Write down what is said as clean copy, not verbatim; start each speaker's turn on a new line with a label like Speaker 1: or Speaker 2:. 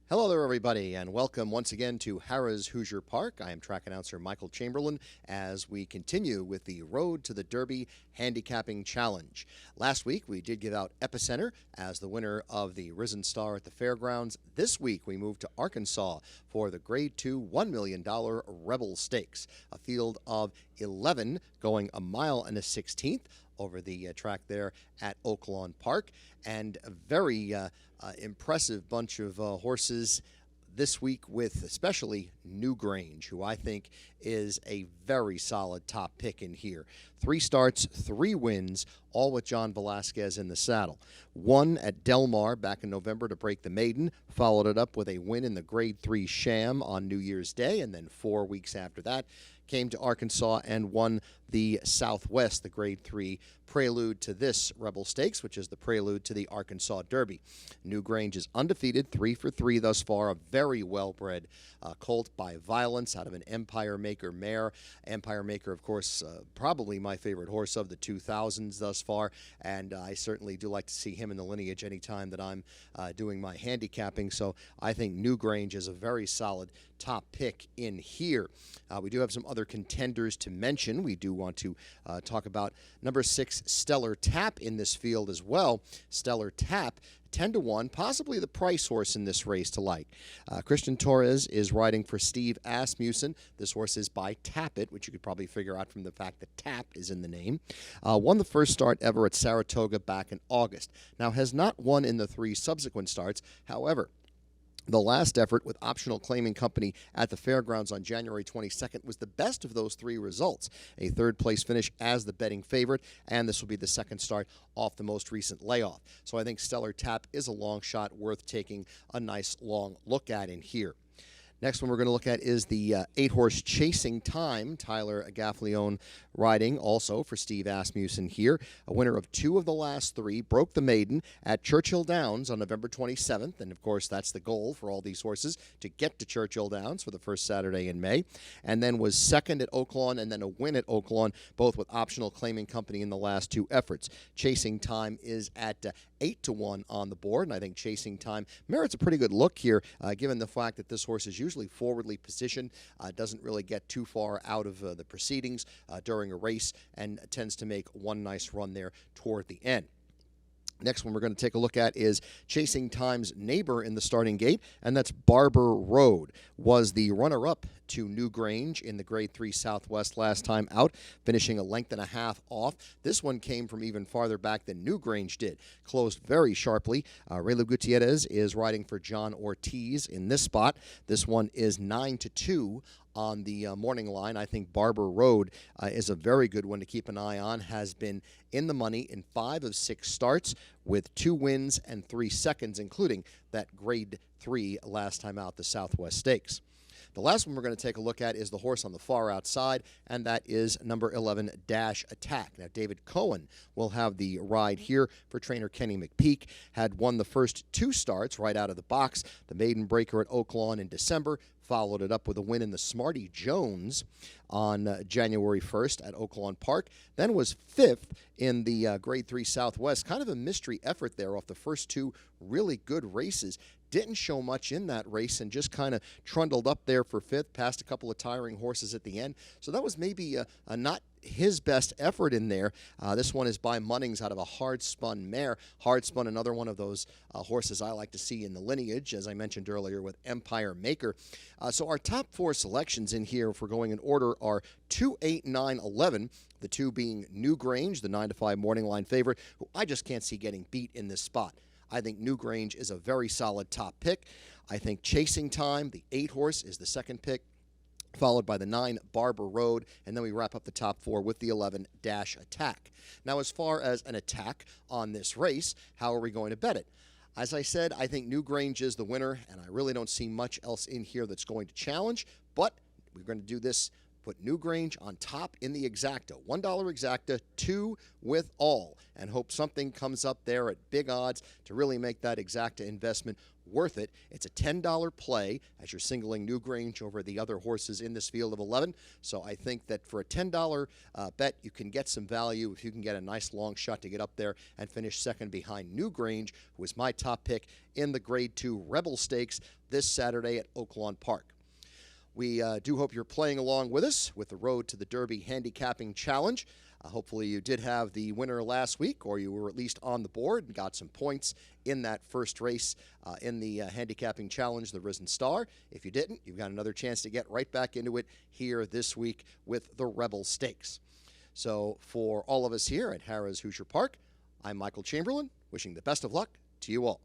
Speaker 1: Hello there, everybody, and welcome once again to Harrah's Hoosier Park. I am track announcer Michael Chamberlain as we continue with the Road to the Derby Handicapping Challenge. Last week, we did give out Epicenter as the winner of the Risen Star at the Fairgrounds. This week, we moved to Arkansas for the Grade 2 $1 million Rebel Stakes, a field of 11 going a mile and a 16th over the track there at Oaklawn Park, and a very impressive bunch of horses this week, with especially Newgrange, who I think is a very solid top pick in here. 3 starts, 3 wins, all with John Velasquez in the saddle. One at Del Mar back in November to break the maiden, followed it up with a win in the Grade 3 Sham on New Year's Day, and then 4 weeks after that came to Arkansas and won the Southwest, the Grade 3 prelude to this Rebel Stakes, which is the prelude to the Arkansas Derby. Newgrange is undefeated, 3 for 3 thus far, a very well-bred colt by Violence out of an Empire Maker mare. Empire Maker, of course, probably my favorite horse of the 2000s thus far, and I certainly do like to see him in the lineage anytime that I'm doing my handicapping, so I think Newgrange is a very solid top pick in here. We do have some other contenders to mention. We do want to talk about number 6, Stellar Tap, in this field as well. Stellar Tap, 10-1, possibly the price horse in this race to like. Christian Torres is riding for Steve Asmussen. This horse is by Tappet, which you could probably figure out from the fact that Tap is in the name. Won the first start ever at Saratoga back in August. Now has not won in the 3 subsequent starts. However, the last effort with Optional Claiming Company at the Fairgrounds on January 22nd was the best of those 3 results. A 3rd-place finish as the betting favorite, and this will be the 2nd start off the most recent layoff. So I think Stellar Tap is a long shot worth taking a nice long look at in here. Next one we're going to look at is the 8-horse Chasing Time, Tyler Gaffalione riding also for Steve Asmussen here. A winner of 2 of the last 3, broke the maiden at Churchill Downs on November 27th, and of course that's the goal for all these horses, to get to Churchill Downs for the first Saturday in May, and then was 2nd at Oaklawn and then a win at Oaklawn, both with Optional Claiming Company in the last 2 efforts. Chasing Time is at 8-1 on the board, and I think Chasing Time merits a pretty good look here, given the fact that this horse is usually forwardly positioned, doesn't really get too far out of the proceedings during a race, and tends to make one nice run there toward the end. Next one we're going to take a look at is Chasing Time's neighbor in the starting gate, and that's Barber Road. Was the runner-up to Newgrange in the Grade 3 Southwest last time out, finishing a length and a half off. This one came from even farther back than Newgrange did. Closed very sharply. Raylo Gutierrez is riding for John Ortiz in this spot. This one is 9-2 on the morning line. I think Barber Road is a very good one to keep an eye on. Has been in the money in 5 of 6 starts with 2 wins and 3 seconds, including that Grade 3 last time out, the Southwest Stakes. The last one we're going to take a look at is the horse on the far outside, and that is number 11, Dash Attack. Now, David Cohen will have the ride here for trainer Kenny McPeak. Had won the first 2 starts right out of the box. The maiden breaker at Oaklawn in December, followed it up with a win in the Smarty Jones on January 1st at Oaklawn Park. Then was 5th in the Grade 3 Southwest. Kind of a mystery effort there off the first 2 really good races. Didn't show much in that race and just kind of trundled up there for 5th, passed a couple of tiring horses at the end. So that was maybe a not his best effort in there. This one is by Munnings out of a Hard-Spun mare. Hard-Spun, another one of those horses I like to see in the lineage, as I mentioned earlier, with Empire Maker. So our top 4 selections in here, if we're going in order, are 2, 8, 9, 11. The 2 being Newgrange, the 9-5 morning line favorite, who I just can't see getting beat in this spot. I think Newgrange is a very solid top pick. I think Chasing Time, the 8-horse, is the 2nd pick, followed by the 9, Barber Road, and then we wrap up the top 4 with the 11, Dash Attack. Now, as far as an attack on this race, how are we going to bet it? As I said, I think Newgrange is the winner, and I really don't see much else in here that's going to challenge, but we're going to do this put Newgrange on top in the exacta. $1 exacta, 2 with all, and hope something comes up there at big odds to really make that exacta investment worth it. It's a $10 play as you're singling Newgrange over the other horses in this field of 11. So I think that for a $10 bet, you can get some value if you can get a nice long shot to get up there and finish second behind Newgrange, who is my top pick in the Grade 2 Rebel Stakes this Saturday at Oaklawn Park. We do hope you're playing along with us with the Road to the Derby Handicapping Challenge. Hopefully you did have the winner last week, or you were at least on the board and got some points in that first race in the Handicapping Challenge, the Risen Star. If you didn't, you've got another chance to get right back into it here this week with the Rebel Stakes. So for all of us here at Harrah's Hoosier Park, I'm Michael Chamberlain, wishing the best of luck to you all.